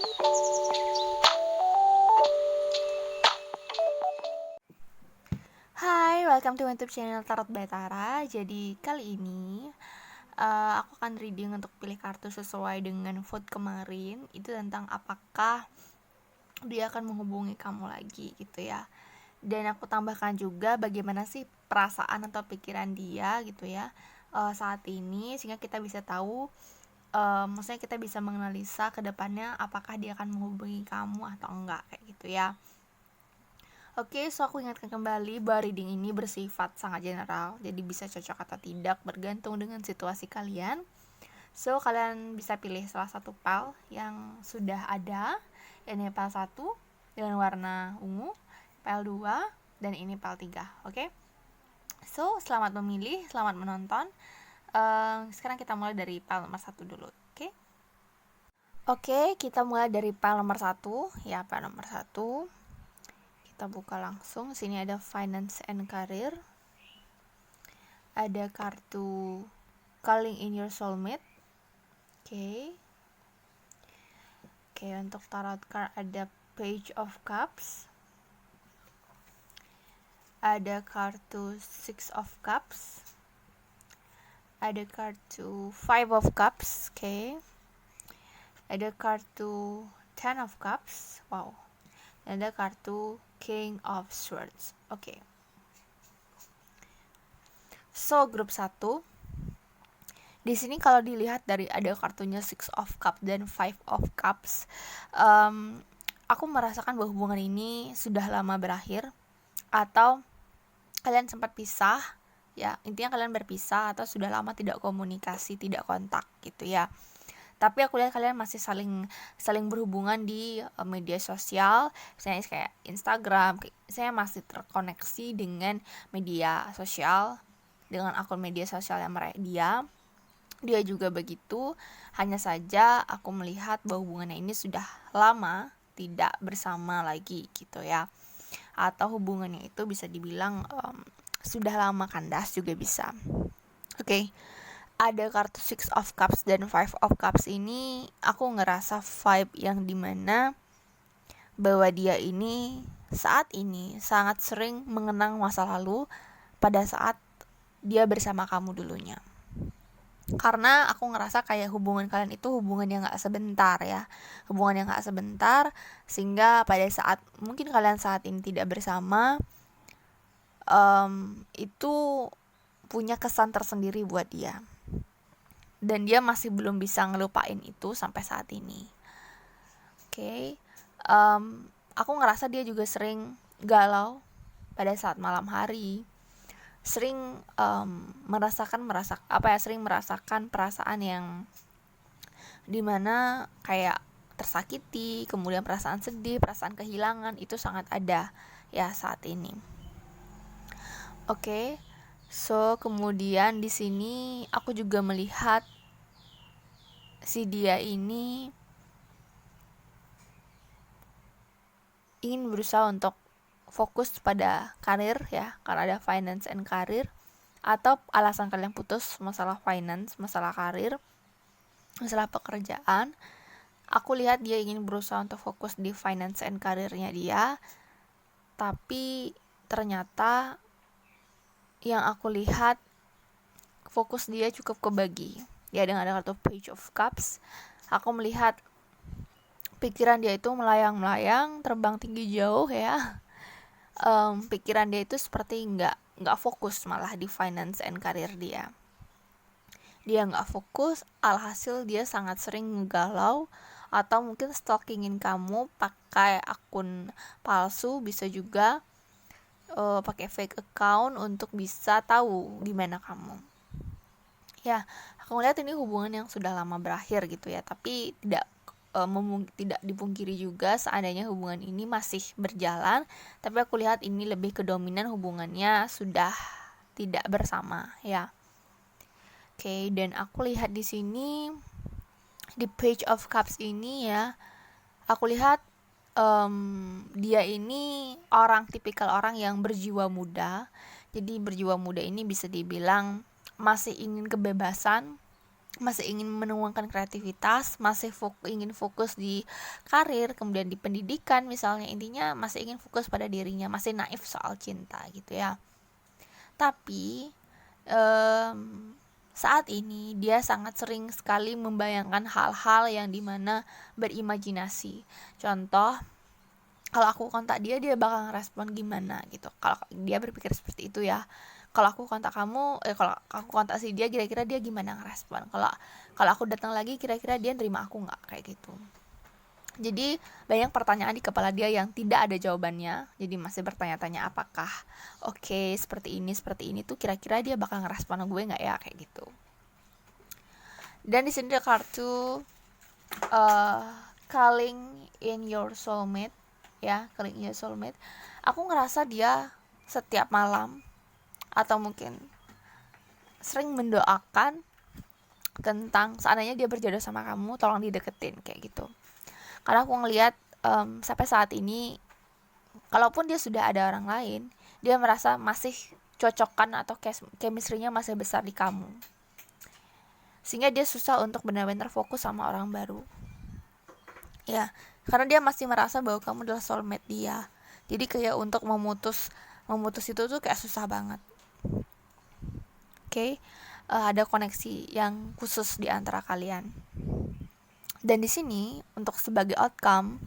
Hai, welcome to YouTube channel Tarot by Tara. Jadi kali ini aku akan reading untuk pilih kartu sesuai dengan vote kemarin. Itu tentang apakah dia akan menghubungi kamu lagi gitu ya. Dan aku tambahkan juga bagaimana sih perasaan atau pikiran dia gitu ya saat ini, sehingga kita bisa tahu, maksudnya kita bisa menganalisa ke depannya apakah dia akan menghubungi kamu atau enggak kayak gitu ya. Oke, so aku ingatkan kembali bahwa reading ini bersifat sangat general, jadi bisa cocok atau tidak bergantung dengan situasi kalian. So, kalian bisa pilih salah satu pile yang sudah ada. Ini pile 1 dengan warna ungu, pile 2, dan ini pile 3, oke? So, selamat memilih, selamat menonton. Sekarang kita mulai dari pile nomor 1 dulu, oke? Oke, kita mulai dari pile nomor 1, ya, pile nomor 1. Kita buka langsung. Sini ada finance and career, ada kartu calling in your soulmate. Oke, untuk tarot card ada page of cups, ada kartu six of cups, ada kartu five of cups. Ada kartu ten of cups. Wow. Ada kartu king of swords. So, grup 1. Di sini kalau dilihat dari ada kartunya Six of Cups dan Five of Cups, aku merasakan bahwa hubungan ini sudah lama berakhir, atau kalian sempat pisah, ya, intinya kalian berpisah atau sudah lama tidak komunikasi, tidak kontak gitu ya. Tapi aku lihat kalian masih saling berhubungan di media sosial, misalnya kayak Instagram. Saya masih terkoneksi dengan media sosial, dengan akun media sosial yang dia juga begitu. Hanya saja aku melihat bahwa hubungannya ini sudah lama tidak bersama lagi gitu ya, atau hubungannya itu bisa dibilang sudah lama kandas juga bisa. Ada kartu Six of Cups dan Five of Cups ini, aku ngerasa vibe yang dimana bahwa dia ini saat ini sangat sering mengenang masa lalu pada saat dia bersama kamu dulunya. Karena aku ngerasa kayak hubungan kalian itu hubungan yang gak sebentar ya, sehingga pada saat mungkin kalian saat ini tidak bersama, itu punya kesan tersendiri buat dia, dan dia masih belum bisa ngelupain itu sampai saat ini. Aku ngerasa dia juga sering galau pada saat malam hari, sering merasakan perasaan yang dimana kayak tersakiti, kemudian perasaan sedih, perasaan kehilangan itu sangat ada ya saat ini. So kemudian di sini aku juga melihat si dia ini ingin berusaha untuk fokus pada karir ya, karena ada finance and karir, atau alasan kalian putus masalah finance, masalah karir, masalah pekerjaan. Aku lihat dia ingin berusaha untuk fokus di finance and karirnya dia, tapi ternyata yang aku lihat fokus dia cukup kebagi ya. Dengan ada kartu page of cups, aku melihat pikiran dia itu melayang-layang, terbang tinggi jauh ya. Pikiran dia itu seperti nggak fokus malah di finance and career dia nggak fokus. Alhasil dia sangat sering ngegalau atau mungkin stalkingin kamu pakai akun palsu, bisa juga pakai fake account untuk bisa tahu gimana kamu ya. Aku ngeliat ini hubungan yang sudah lama berakhir gitu ya, tapi tidak dipungkiri juga seandainya hubungan ini masih berjalan, tapi aku lihat ini lebih ke dominan hubungannya sudah tidak bersama ya. Dan aku lihat di sini di page of cups ini ya, aku lihat dia ini tipikal orang yang berjiwa muda. Jadi berjiwa muda ini bisa dibilang masih ingin kebebasan, masih ingin menuangkan kreativitas, masih ingin fokus di karir, kemudian di pendidikan misalnya, intinya masih ingin fokus pada dirinya, masih naif soal cinta gitu ya. Tapi saat ini dia sangat sering sekali membayangkan hal-hal yang dimana berimajinasi. Contoh, kalau aku kontak dia bakal ngerespon gimana gitu. Kalau dia berpikir seperti itu ya. Kalau aku kontak kamu, kalau aku kontak si dia, kira-kira dia gimana ngerespon. Kalau aku datang lagi, kira-kira dia nerima aku nggak, kayak gitu. Jadi banyak pertanyaan di kepala dia yang tidak ada jawabannya. Jadi masih bertanya-tanya apakah oke, seperti ini tuh kira-kira dia bakal ngerespon gue nggak ya, kayak gitu. Dan di sini ada kartu calling in your soulmate ya, calling in your soulmate. Aku ngerasa dia setiap malam atau mungkin sering mendoakan tentang seandainya dia berjodoh sama kamu, tolong dideketin, kayak gitu. Karena aku ngelihat sampai saat ini, kalaupun dia sudah ada orang lain, dia merasa masih cocokkan atau chemistry-nya masih besar di kamu, sehingga dia susah untuk benar-benar fokus sama orang baru ya, karena dia masih merasa bahwa kamu adalah soulmate dia. Jadi kayak untuk memutus itu tuh kayak susah banget. Oke. Ada koneksi yang khusus di antara kalian. Dan di sini untuk sebagai outcome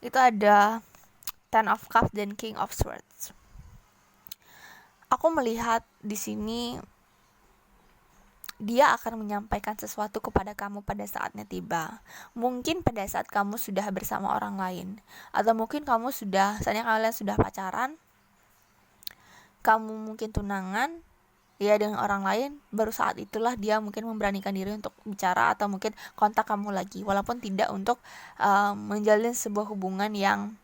itu ada Ten of Cups dan King of Swords. Aku melihat di sini dia akan menyampaikan sesuatu kepada kamu pada saatnya tiba. Mungkin pada saat kamu sudah bersama orang lain, atau mungkin saatnya kalian sudah pacaran, kamu mungkin tunangan ya dengan orang lain, baru saat itulah dia mungkin memberanikan diri untuk bicara atau mungkin kontak kamu lagi, walaupun tidak untuk menjalin sebuah hubungan yang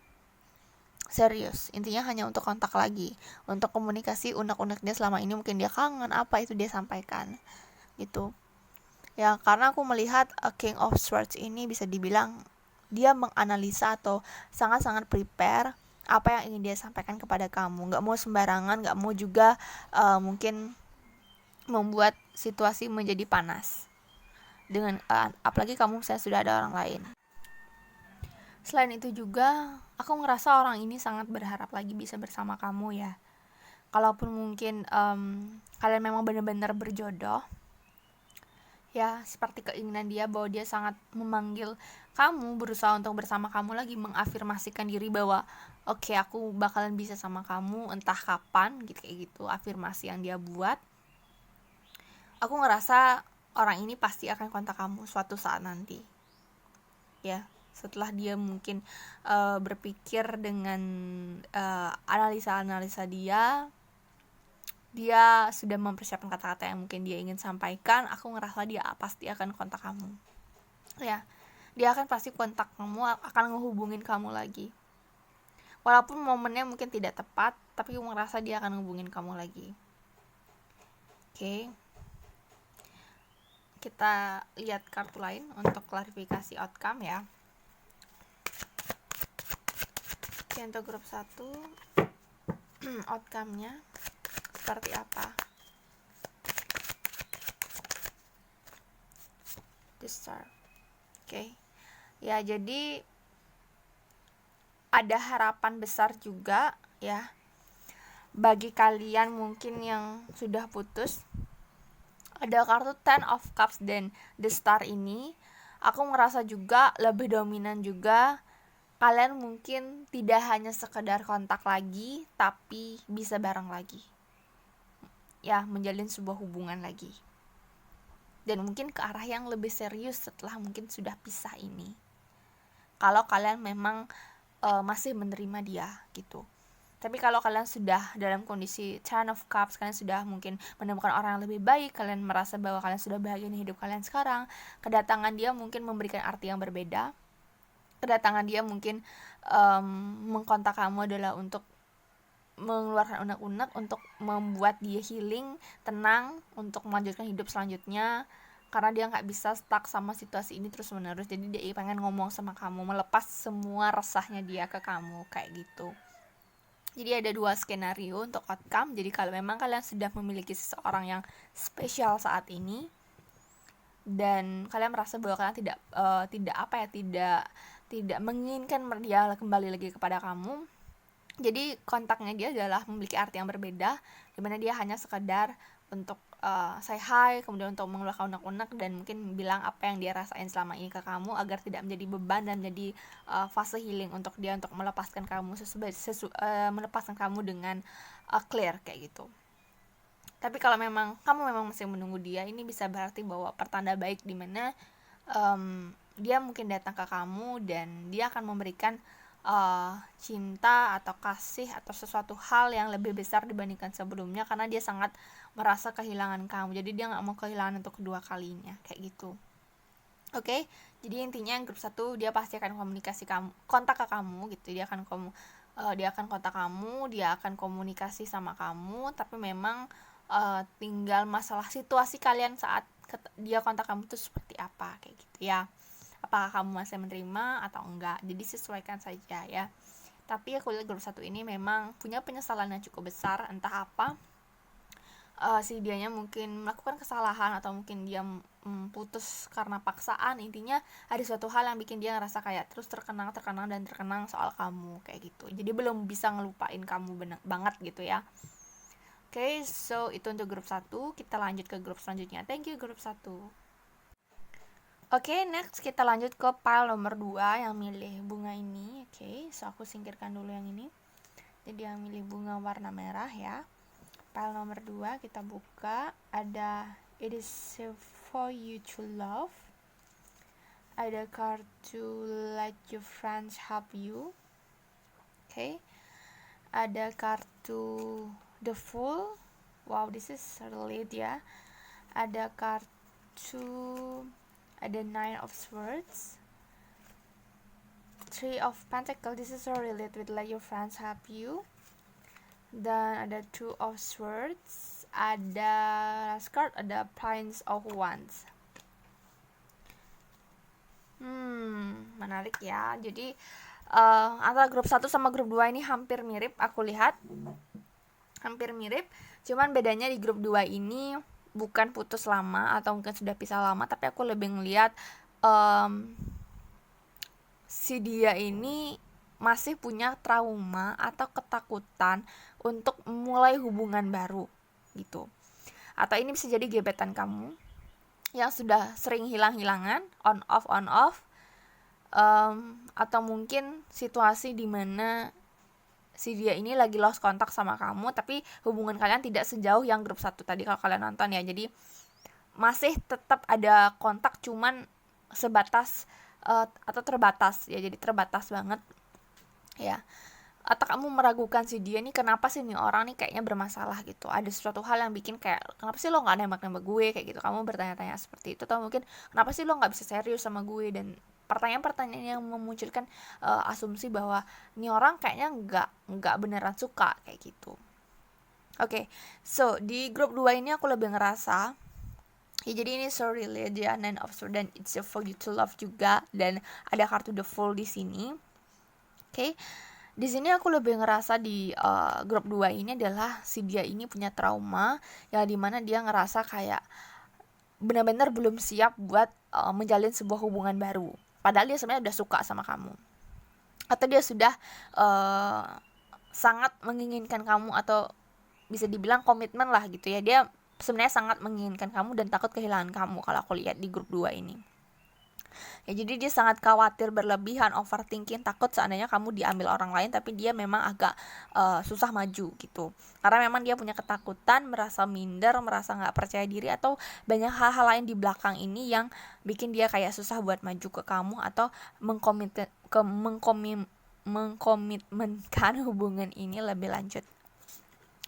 serius. Intinya hanya untuk kontak lagi, untuk komunikasi unek-unek dia selama ini, mungkin dia kangen apa itu dia sampaikan gitu ya. Karena aku melihat King of Swords ini bisa dibilang dia menganalisa atau sangat-sangat prepare apa yang ingin dia sampaikan kepada kamu. Gak mau sembarangan, gak mau juga mungkin membuat situasi menjadi panas dengan apalagi kamu misalnya sudah ada orang lain. Selain itu juga aku ngerasa orang ini sangat berharap lagi bisa bersama kamu ya. Kalaupun mungkin kalian memang benar-benar berjodoh ya, seperti keinginan dia bahwa dia sangat memanggil kamu, berusaha untuk bersama kamu lagi, mengafirmasikan diri bahwa oke, aku bakalan bisa sama kamu entah kapan gitu, kayak gitu afirmasi yang dia buat. Aku ngerasa orang ini pasti akan kontak kamu suatu saat nanti ya, setelah dia mungkin berpikir dengan analisa dia sudah mempersiapkan kata-kata yang mungkin dia ingin sampaikan. Aku ngerasa dia pasti akan kontak kamu ya, dia akan pasti kontak kamu, akan ngehubungin kamu lagi, walaupun momennya mungkin tidak tepat, tapi aku ngerasa dia akan ngehubungin kamu lagi. Oke. Kita lihat kartu lain untuk klarifikasi outcome ya. Oke, untuk grup 1 outcome-nya seperti apa? The Star. Oke. Ya, jadi ada harapan besar juga ya bagi kalian mungkin yang sudah putus. Ada kartu Ten of Cups dan The Star ini, aku ngerasa juga lebih dominan juga. Kalian mungkin tidak hanya sekedar kontak lagi, tapi bisa bareng lagi ya, menjalin sebuah hubungan lagi, dan mungkin ke arah yang lebih serius setelah mungkin sudah pisah ini, kalau kalian memang masih menerima dia gitu. Tapi kalau kalian sudah dalam kondisi Ten of Cups, kalian sudah mungkin menemukan orang yang lebih baik, kalian merasa bahwa kalian sudah bahagia di hidup kalian sekarang, kedatangan dia mungkin memberikan arti yang berbeda. Kedatangan dia mungkin mengkontak kamu adalah untuk mengeluarkan unek-unek, untuk membuat dia healing, tenang, untuk melanjutkan hidup selanjutnya, karena dia gak bisa stuck sama situasi ini terus menerus. Jadi dia pengen ngomong sama kamu, melepas semua resahnya dia ke kamu, kayak gitu. Jadi ada 2 skenario untuk outcome. Jadi kalau memang kalian sudah memiliki seseorang yang spesial saat ini, dan kalian merasa bahwa kalian tidak menginginkan dia kembali lagi kepada kamu. Jadi kontaknya dia adalah memiliki arti yang berbeda, dimana dia hanya sekedar untuk say hi, kemudian untuk mengeluarkan unek-unek dan mungkin bilang apa yang dia rasain selama ini ke kamu agar tidak menjadi beban dan menjadi fase healing untuk dia, untuk melepaskan kamu melepaskan kamu dengan clear kayak gitu. Tapi kalau memang kamu masih menunggu dia, ini bisa berarti bahwa pertanda baik dimana dia mungkin datang ke kamu dan dia akan memberikan cinta atau kasih atau sesuatu hal yang lebih besar dibandingkan sebelumnya, karena dia sangat merasa kehilangan kamu, jadi dia nggak mau kehilangan untuk kedua kalinya kayak gitu. Oke, jadi intinya grup 1 dia pasti akan kontak ke kamu gitu, dia akan kontak kamu, dia akan komunikasi sama kamu, tapi memang tinggal masalah situasi kalian saat dia kontak kamu itu seperti apa kayak gitu ya. Apakah kamu masih menerima atau enggak, jadi sesuaikan saja ya. Tapi aku lihat grup 1 ini memang punya penyesalan yang cukup besar, entah apa si dianya mungkin melakukan kesalahan atau mungkin dia putus karena paksaan. Intinya ada suatu hal yang bikin dia ngerasa kayak terus terkenang soal kamu kayak gitu, jadi belum bisa ngelupain kamu banget gitu ya. Oke, so itu untuk grup 1. Kita lanjut ke grup selanjutnya. Thank you grup 1. Oke, next kita lanjut ke pile nomor 2 yang milih bunga ini. Oke, so aku singkirkan dulu yang ini. Jadi yang milih bunga warna merah ya. Pile nomor 2 kita buka, ada it is safe for you to love. Ada card to let your friends help you. Oke. Ada kartu the Fool. Wow, this is relate ya. Ada kartu, ada Nine of Swords, Three of Pentacles. This is so relate with let your friends help you. Dan ada Two of Swords, ada last card, ada Prince of Wands. Menarik ya. Jadi antara grup 1 sama grup 2 ini hampir mirip, aku lihat hampir mirip, cuman bedanya di grup 2 ini bukan putus lama atau mungkin sudah pisah lama, tapi aku lebih ngeliat si dia ini masih punya trauma atau ketakutan untuk mulai hubungan baru gitu. Atau ini bisa jadi gebetan kamu yang sudah sering hilang-hilangan, on off, atau mungkin situasi dimana si dia ini lagi lost kontak sama kamu, tapi hubungan kalian tidak sejauh yang grup 1 tadi kalau kalian nonton ya. Jadi masih tetap ada kontak, cuman sebatas atau terbatas ya, jadi terbatas banget ya. Atau kamu meragukan si dia nih, kenapa sih nih orang nih kayaknya bermasalah gitu, ada sesuatu hal yang bikin kayak kenapa sih lo gak nembak-nembak gue kayak gitu, kamu bertanya-tanya seperti itu. Atau mungkin kenapa sih lo gak bisa serius sama gue, dan pertanyaan-pertanyaan yang memunculkan asumsi bahwa ini orang kayaknya nggak beneran suka kayak gitu. Oke, so di grup 2 ini aku lebih ngerasa ya, jadi ini so really dia Nine of Swords dan it's for you to love juga, dan ada kartu the Fool di sini. Oke, di sini aku lebih ngerasa di grup 2 ini adalah si dia ini punya trauma yang dimana dia ngerasa kayak benar-benar belum siap buat menjalin sebuah hubungan baru, padahal dia sebenarnya udah suka sama kamu, atau dia sudah sangat menginginkan kamu, atau bisa dibilang komitmen lah gitu ya. Dia sebenarnya sangat menginginkan kamu dan takut kehilangan kamu kalau aku lihat di grup 2 ini ya. Jadi dia sangat khawatir berlebihan, overthinking, takut seandainya kamu diambil orang lain, tapi dia memang agak susah maju gitu, karena memang dia punya ketakutan, merasa minder, merasa gak percaya diri, atau banyak hal-hal lain di belakang ini yang bikin dia kayak susah buat maju ke kamu atau mengkomitmenkan hubungan ini lebih lanjut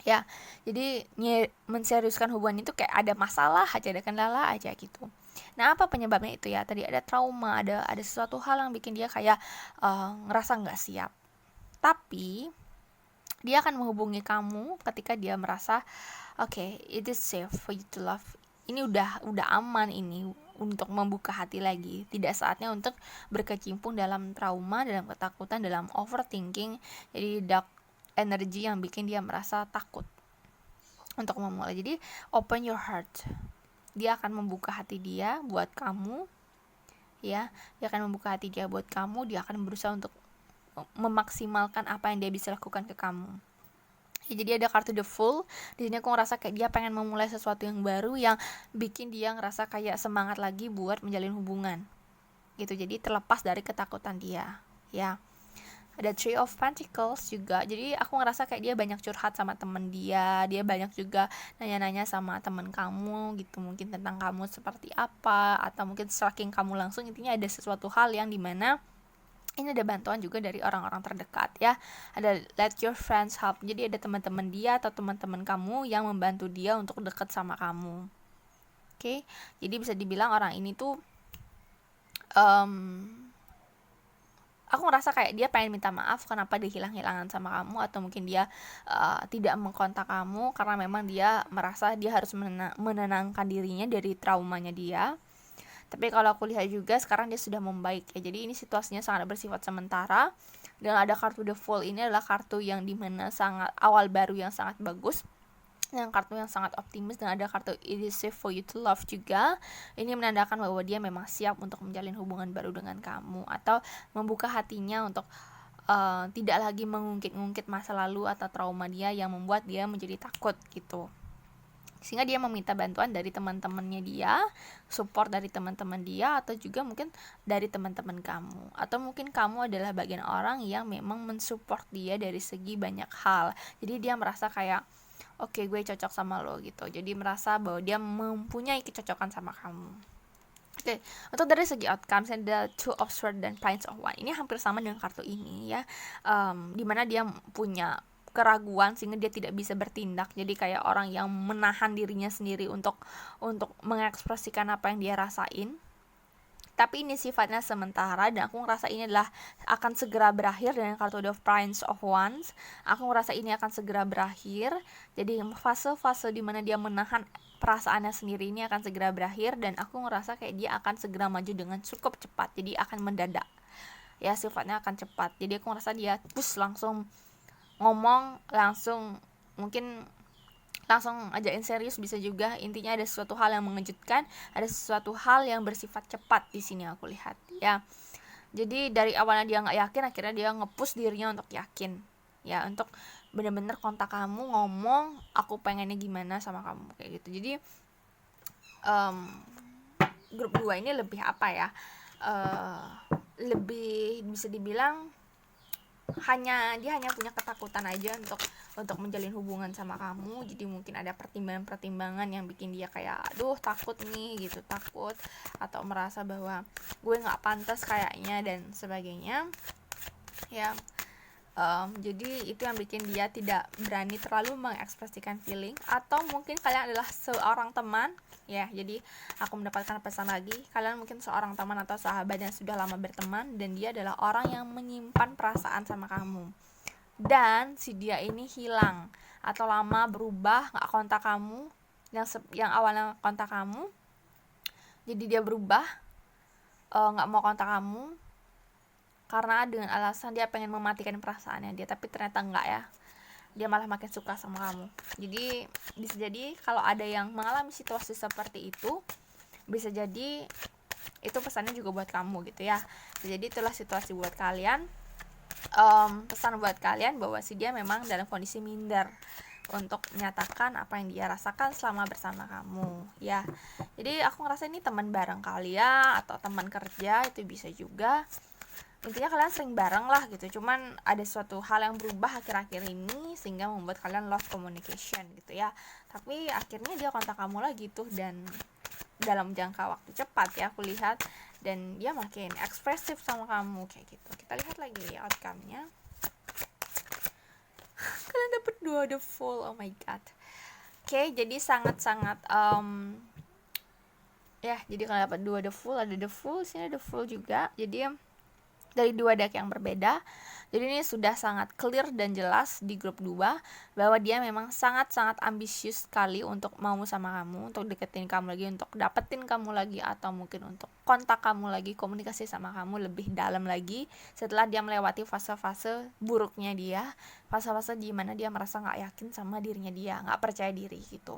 ya. Jadi menseriuskan hubungan itu kayak ada masalah aja, ada kendala aja gitu. Nah, apa penyebabnya itu ya? Tadi ada trauma, ada sesuatu hal yang bikin dia kayak ngerasa nggak siap. Tapi dia akan menghubungi kamu ketika dia merasa okay, it is safe for you to love. Ini udah aman ini untuk membuka hati lagi. Tidak saatnya untuk berkecimpung dalam trauma, dalam ketakutan, dalam overthinking. Jadi dark energy yang bikin dia merasa takut untuk memulai. Jadi open your heart dia akan membuka hati dia buat kamu, ya. Dia akan membuka hati dia buat kamu, dia akan berusaha untuk memaksimalkan apa yang dia bisa lakukan ke kamu. Ya, jadi ada kartu The Fool. Di sini aku ngerasa kayak dia pengen memulai sesuatu yang baru yang bikin dia ngerasa kayak semangat lagi buat menjalin hubungan. Gitu. Jadi terlepas dari ketakutan dia, ya. Ada Three of Pentacles juga. Jadi aku ngerasa kayak dia banyak curhat sama temen dia banyak juga nanya-nanya sama temen kamu gitu, mungkin tentang kamu seperti apa, atau mungkin stalking kamu langsung. Intinya ada sesuatu hal yang dimana ini ada bantuan juga dari orang-orang terdekat, ya. Ada let your friends help. Jadi ada teman-teman dia atau teman-teman kamu yang membantu dia untuk dekat sama kamu. Oke. Jadi bisa dibilang orang ini tuh aku ngerasa kayak dia pengen minta maaf kenapa dia hilang-hilangan sama kamu, atau mungkin dia tidak mengkontak kamu karena memang dia merasa dia harus menenangkan dirinya dari traumanya dia. Tapi kalau aku lihat juga sekarang dia sudah membaik, ya. Jadi ini situasinya sangat bersifat sementara. Dan ada kartu The Fool ini adalah kartu yang dimana sangat awal baru yang sangat bagus, yang kartu yang sangat optimis. Dan ada kartu It is safe for you to love juga. Ini menandakan bahwa dia memang siap untuk menjalin hubungan baru dengan kamu, atau membuka hatinya untuk tidak lagi mengungkit-ungkit masa lalu atau trauma dia yang membuat dia menjadi takut gitu. Sehingga dia meminta bantuan dari teman-temannya dia, support dari teman-teman dia, atau juga mungkin dari teman-teman kamu, atau mungkin kamu adalah bagian orang yang memang mensupport dia dari segi banyak hal. Jadi dia merasa kayak oke, gue cocok sama lo gitu. Jadi merasa bahwa dia mempunyai kecocokan sama kamu. Oke, untuk dari segi outcomes ada Two of Swords dan Prince of Wands. Ini hampir sama dengan kartu ini, ya. Dimana dia punya keraguan sehingga dia tidak bisa bertindak. Jadi kayak orang yang menahan dirinya sendiri untuk mengekspresikan apa yang dia rasain. Tapi ini sifatnya sementara, dan aku ngerasa ini adalah akan segera berakhir dengan kartu The Prince of Wands. Aku ngerasa ini akan segera berakhir. Jadi fase-fase dimana dia menahan perasaannya sendiri ini akan segera berakhir, dan aku ngerasa kayak dia akan segera maju dengan cukup cepat. Jadi akan mendadak, ya, sifatnya akan cepat. Jadi aku ngerasa dia langsung ngomong, mungkin langsung ajakin serius bisa juga. Intinya ada sesuatu hal yang mengejutkan, ada sesuatu hal yang bersifat cepat di sini aku lihat, ya. Jadi dari awalnya dia nggak yakin, akhirnya dia nge-push dirinya untuk yakin, ya, untuk bener-bener kontak kamu, ngomong aku pengennya gimana sama kamu kayak gitu. Jadi grup 2 ini lebih apa ya, lebih bisa dibilang dia hanya punya ketakutan aja untuk menjalin hubungan sama kamu. Jadi mungkin ada pertimbangan-pertimbangan yang bikin dia kayak aduh takut nih gitu, takut atau merasa bahwa gue nggak pantas kayaknya dan sebagainya, ya. Jadi itu yang bikin dia tidak berani terlalu mengekspresikan feeling. Atau mungkin kalian adalah seorang teman, ya. Jadi aku mendapatkan pesan lagi, kalian mungkin seorang teman atau sahabat yang sudah lama berteman, dan dia adalah orang yang menyimpan perasaan sama kamu, dan si dia ini hilang atau lama berubah, nggak kontak kamu. Yang awalnya kontak kamu, jadi dia berubah, nggak mau kontak kamu karena dengan alasan dia pengen mematikan perasaannya dia. Tapi ternyata enggak, ya, dia malah makin suka sama kamu. Jadi bisa jadi kalau ada yang mengalami situasi seperti itu, bisa jadi itu pesannya juga buat kamu gitu, ya. Jadi itulah situasi buat kalian. Pesan buat kalian bahwa si dia memang dalam kondisi minder untuk menyatakan apa yang dia rasakan selama bersama kamu, ya. Jadi aku ngerasa ini teman bareng kalian atau teman kerja, itu bisa juga. Intinya kalian sering bareng lah gitu, cuman ada suatu hal yang berubah akhir-akhir ini sehingga membuat kalian lost communication gitu, ya. Tapi akhirnya dia kontak kamu lagi tuh, dan dalam jangka waktu cepat, ya, aku lihat, dan dia makin ekspresif sama kamu kayak gitu. Kita lihat lagi ya outcome-nya. Kalian dapet 2 The Fool, oh my god. Oke, jadi sangat-sangat ya, jadi kalian dapat 2 The Fool, ada The Fool, sini ada The Fool juga. Jadi dari 2 deck yang berbeda. Jadi ini sudah sangat clear dan jelas di grup 2 bahwa dia memang sangat-sangat ambisius sekali untuk mau sama kamu, untuk deketin kamu lagi, untuk dapetin kamu lagi, atau mungkin untuk kontak kamu lagi, komunikasi sama kamu lebih dalam lagi setelah dia melewati fase-fase buruknya dia, fase-fase di mana dia merasa nggak yakin sama dirinya dia, nggak percaya diri gitu.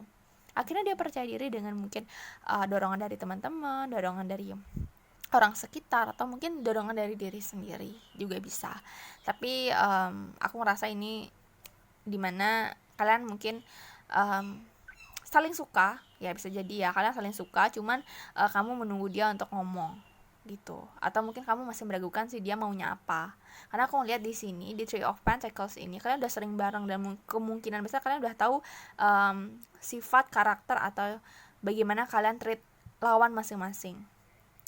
Akhirnya dia percaya diri dengan mungkin dorongan dari teman-teman, dorongan dari orang sekitar, atau mungkin dorongan dari diri sendiri juga bisa. Tapi aku ngerasa ini dimana kalian mungkin saling suka, ya bisa jadi ya kalian saling suka, cuman kamu menunggu dia untuk ngomong gitu, atau mungkin kamu masih meragukan sih dia maunya apa. Karena aku ngeliat di sini di Three of Pentacles ini kalian udah sering bareng, dan kemungkinan besar kalian udah tahu sifat, karakter, atau bagaimana kalian treat lawan masing-masing.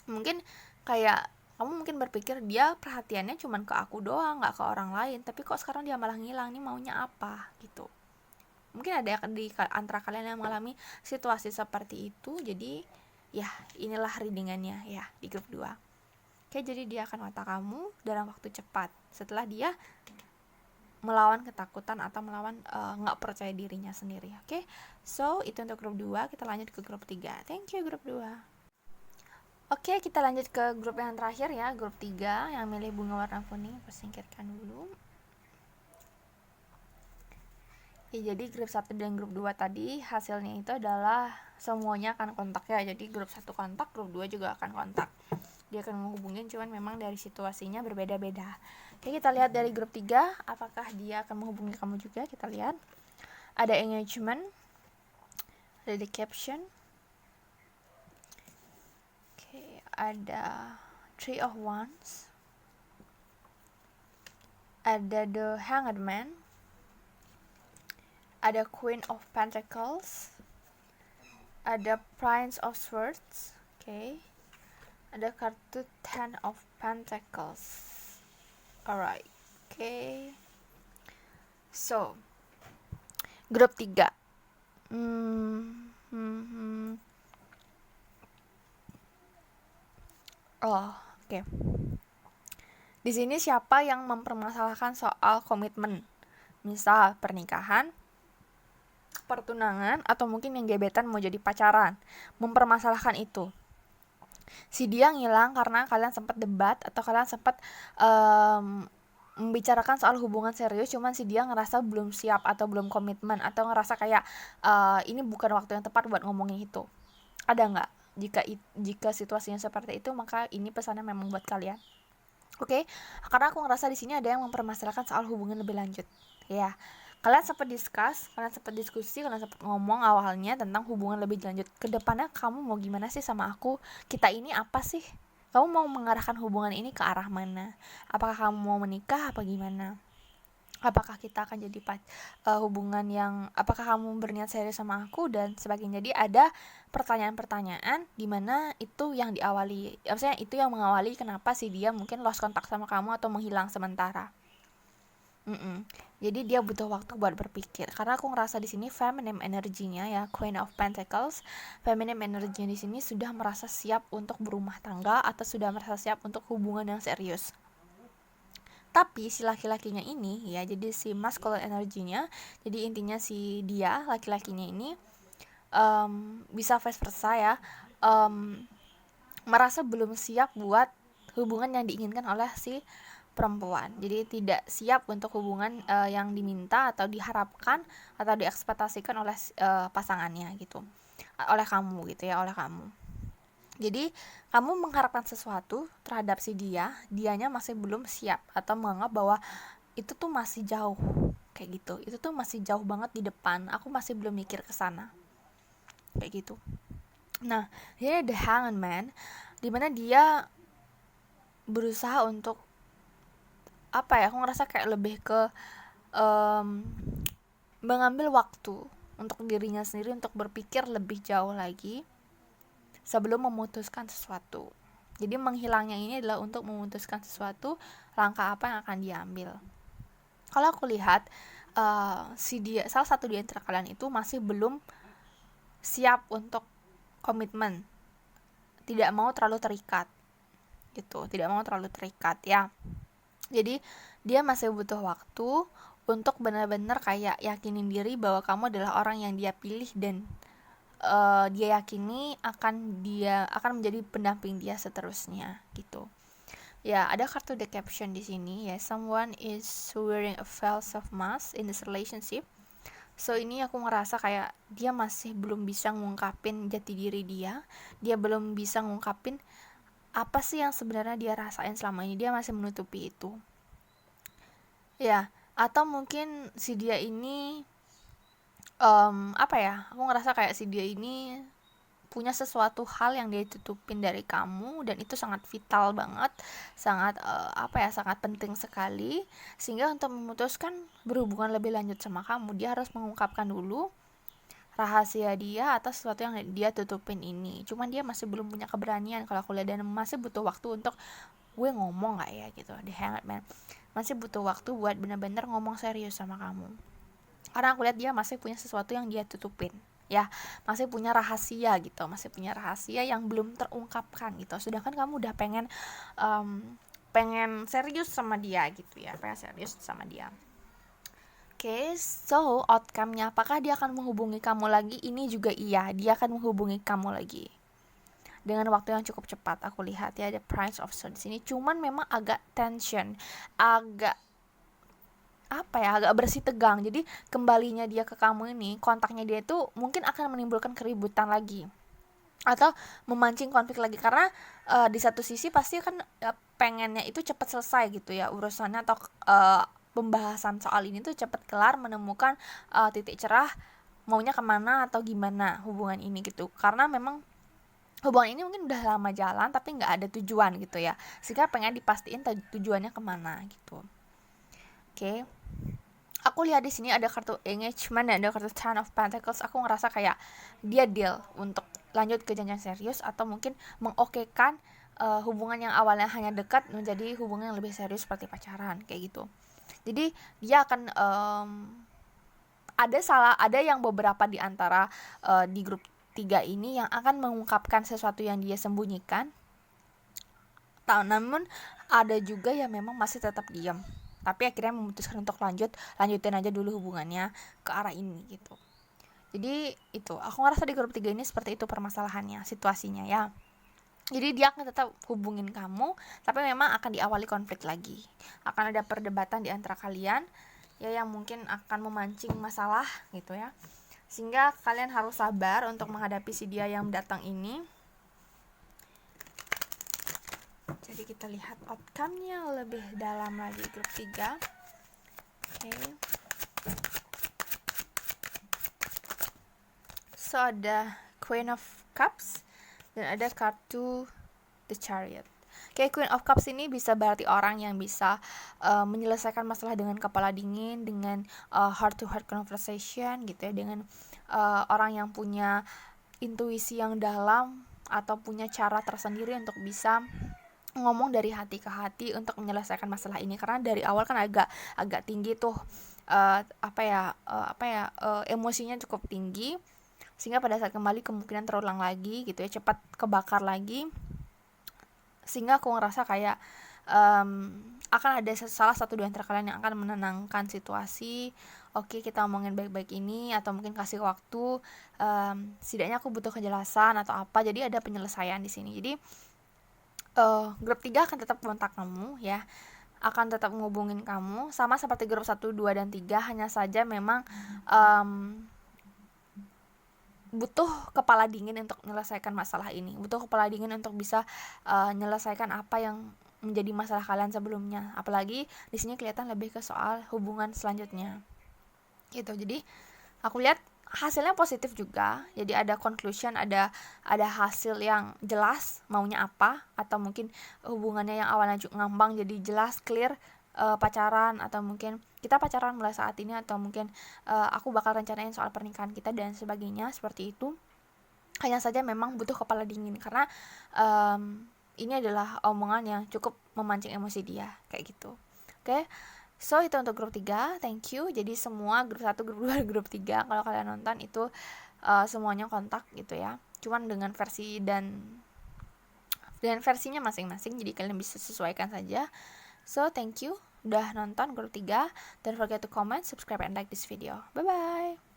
Mungkin kayak kamu mungkin berpikir dia perhatiannya cuman ke aku doang, nggak ke orang lain, tapi kok sekarang dia malah ngilang, nih maunya apa gitu. Mungkin ada di antara kalian yang mengalami situasi seperti itu. Jadi ya inilah readingannya ya di grup 2. Oke, jadi dia akan mata kamu dalam waktu cepat setelah dia melawan ketakutan atau melawan nggak percaya dirinya sendiri. Oke, so itu untuk grup 2. Kita lanjut ke grup 3. Thank you grup 2. Oke, kita lanjut ke grup yang terakhir ya, grup 3 yang milih bunga warna kuning. Persingkirkan dulu. Ya, jadi grup 1 dan grup 2 tadi hasilnya itu adalah semuanya akan kontak ya. Jadi grup 1 kontak, grup 2 juga akan kontak. Dia akan menghubungin, cuman memang dari situasinya berbeda-beda. Oke, kita lihat dari grup 3, apakah dia akan menghubungi kamu juga. Kita lihat. Ada engagement, ada the caption. Oke, ada Three of Wands. Ada the Hanged Man. Ada Queen of Pentacles, ada Prince of Swords, oke. Ada kartu Ten of Pentacles. Alright, oke. So, grup 3. Oh, oke. Di sini siapa yang mempermasalahkan soal komitmen? Misal pernikahan, pertunangan, atau mungkin yang gebetan mau jadi pacaran, mempermasalahkan itu. Si dia ngilang karena kalian sempat debat, atau kalian sempat membicarakan soal hubungan serius, cuman si dia ngerasa belum siap atau belum komitmen, atau ngerasa kayak ini bukan waktu yang tepat buat ngomongin itu. Ada nggak? Jika situasinya seperti itu, maka ini pesannya memang buat kalian. Oke, karena aku ngerasa di sini ada yang mempermasalahkan soal hubungan lebih lanjut. Ya, kalian sempat diskusi, kalian sempat ngomong awalnya tentang hubungan lebih lanjut. Kedepannya kamu mau gimana sih sama aku? Kita ini apa sih? Kamu mau mengarahkan hubungan ini ke arah mana? Apakah kamu mau menikah apa gimana? Apakah kita akan jadi hubungan yang, apakah kamu berniat serius sama aku, dan sebagainya. Jadi ada pertanyaan-pertanyaan di mana itu yang diawali, maksudnya itu yang mengawali kenapa sih dia mungkin lost kontak sama kamu atau menghilang sementara. Jadi dia butuh waktu buat berpikir. Karena aku ngerasa di sini feminine energinya ya, Queen of Pentacles, feminine energinya di sini sudah merasa siap untuk berumah tangga atau sudah merasa siap untuk hubungan yang serius. Tapi si laki-lakinya ini ya, jadi si masculine energinya, jadi intinya si dia laki-lakinya ini bisa vice versa ya, merasa belum siap buat hubungan yang diinginkan oleh si perempuan. Jadi tidak siap untuk hubungan yang diminta atau diharapkan atau diekspektasikan oleh pasangannya gitu, oleh kamu gitu ya, oleh kamu. Jadi kamu mengharapkan sesuatu terhadap si dianya masih belum siap atau menganggap bahwa itu tuh masih jauh kayak gitu, itu tuh masih jauh banget di depan, aku masih belum mikir ke sana kayak gitu. Nah, ini ada Hanged Man, dimana dia berusaha untuk apa ya, aku ngerasa kayak lebih ke mengambil waktu untuk dirinya sendiri untuk berpikir lebih jauh lagi sebelum memutuskan sesuatu. Jadi menghilangnya ini adalah untuk memutuskan sesuatu, langkah apa yang akan diambil. Kalau aku lihat salah satu di antara kalian itu masih belum siap untuk komitmen, tidak mau terlalu terikat gitu, tidak mau terlalu terikat ya. Jadi dia masih butuh waktu untuk benar-benar kayak yakinin diri bahwa kamu adalah orang yang dia pilih, dan dia yakini akan menjadi pendamping dia seterusnya gitu. Ya, ada kartu the caption di sini ya, someone is wearing a false of mask in this relationship. So ini aku ngerasa kayak dia masih belum bisa ngungkapin jati diri dia belum bisa ngungkapin apa sih yang sebenarnya dia rasain selama ini, dia masih menutupi itu. Ya, atau mungkin si dia ini apa ya, aku ngerasa kayak si dia ini punya sesuatu hal yang dia tutupin dari kamu dan itu sangat vital banget, sangat sangat penting sekali, sehingga untuk memutuskan berhubungan lebih lanjut sama kamu, dia harus mengungkapkan dulu rahasia dia atas sesuatu yang dia tutupin ini. Cuman dia masih belum punya keberanian kalau aku lihat, dan masih butuh waktu untuk gue ngomong gak ya gitu. Di Hangman masih butuh waktu buat benar-benar ngomong serius sama kamu, karena aku lihat dia masih punya sesuatu yang dia tutupin ya, masih punya rahasia gitu, masih punya rahasia yang belum terungkapkan gitu. Sedangkan kamu udah pengen serius sama dia gitu ya, pengen serius sama dia. Oke, so outcome-nya apakah dia akan menghubungi kamu lagi? Ini juga iya, dia akan menghubungi kamu lagi dengan waktu yang cukup cepat. Aku lihat ya, ada Prince of Swords di sini, cuman memang agak tension, agak agak bersih tegang. Jadi kembalinya dia ke kamu ini, kontaknya dia itu mungkin akan menimbulkan keributan lagi atau memancing konflik lagi, karena di satu sisi pasti kan pengennya itu cepat selesai gitu ya urusannya, atau pembahasan soal ini tuh cepat kelar, menemukan titik cerah maunya kemana atau gimana hubungan ini gitu. Karena memang hubungan ini mungkin udah lama jalan tapi nggak ada tujuan gitu ya, sehingga pengen dipastiin tujuannya kemana gitu. Oke. Aku lihat di sini ada kartu engagement dan ada kartu Ten of Pentacles. Aku ngerasa kayak dia deal untuk lanjut ke jenjang serius, atau mungkin mengokekan hubungan yang awalnya hanya dekat menjadi hubungan yang lebih serius seperti pacaran kayak gitu. Jadi dia akan ada yang beberapa di antara di grup 3 ini yang akan mengungkapkan sesuatu yang dia sembunyikan. Namun ada juga yang memang masih tetap diam, tapi akhirnya memutuskan untuk lanjutin aja dulu hubungannya ke arah ini gitu. Jadi itu, aku ngerasa di grup 3 ini seperti itu permasalahannya, situasinya ya. Jadi dia akan tetap hubungin kamu, tapi memang akan diawali konflik lagi. Akan ada perdebatan di antara kalian ya, yang mungkin akan memancing masalah gitu ya. Sehingga kalian harus sabar untuk menghadapi si dia yang datang ini. Jadi kita lihat outcome-nya lebih dalam lagi grup 3. Oke. So ada Queen of Cups dan ada kartu The Chariot. Oke, Queen of Cups ini bisa berarti orang yang bisa menyelesaikan masalah dengan kepala dingin, dengan heart to heart conversation gitu ya, dengan orang yang punya intuisi yang dalam atau punya cara tersendiri untuk bisa ngomong dari hati ke hati untuk menyelesaikan masalah ini. Karena dari awal kan agak tinggi tuh emosinya cukup tinggi, sehingga pada saat kembali kemungkinan terulang lagi gitu ya, cepat kebakar lagi. Sehingga aku ngerasa kayak akan ada salah satu di antara kalian yang akan menenangkan situasi. Oke, kita omongin baik-baik ini, atau mungkin kasih waktu, setidaknya aku butuh kejelasan atau apa. Jadi ada penyelesaian di sini. Jadi grup 3 akan tetap kontak kamu ya, akan tetap menghubungin kamu sama seperti grup 1, 2, dan 3, hanya saja memang butuh kepala dingin untuk menyelesaikan masalah ini, butuh kepala dingin untuk bisa menyelesaikan apa yang menjadi masalah kalian sebelumnya. Apalagi di sini kelihatan lebih ke soal hubungan selanjutnya gitu. Jadi aku lihat hasilnya positif juga. Jadi ada conclusion, ada hasil yang jelas maunya apa, atau mungkin hubungannya yang awalnya ngambang jadi jelas, clear, pacaran, atau mungkin kita pacaran mulai saat ini, atau mungkin aku bakal rencanain soal pernikahan kita dan sebagainya, seperti itu. Hanya saja memang butuh kepala dingin, karena ini adalah omongan yang cukup memancing emosi dia kayak gitu. Oke. So itu untuk grup 3, thank you. Jadi semua grup 1, grup 2, grup 3 kalau kalian nonton itu semuanya kontak gitu ya. Cuman dengan versi dengan versinya masing-masing, jadi kalian bisa sesuaikan saja. So thank you udah nonton grup 3. Don't forget to comment, subscribe, and like this video. Bye bye.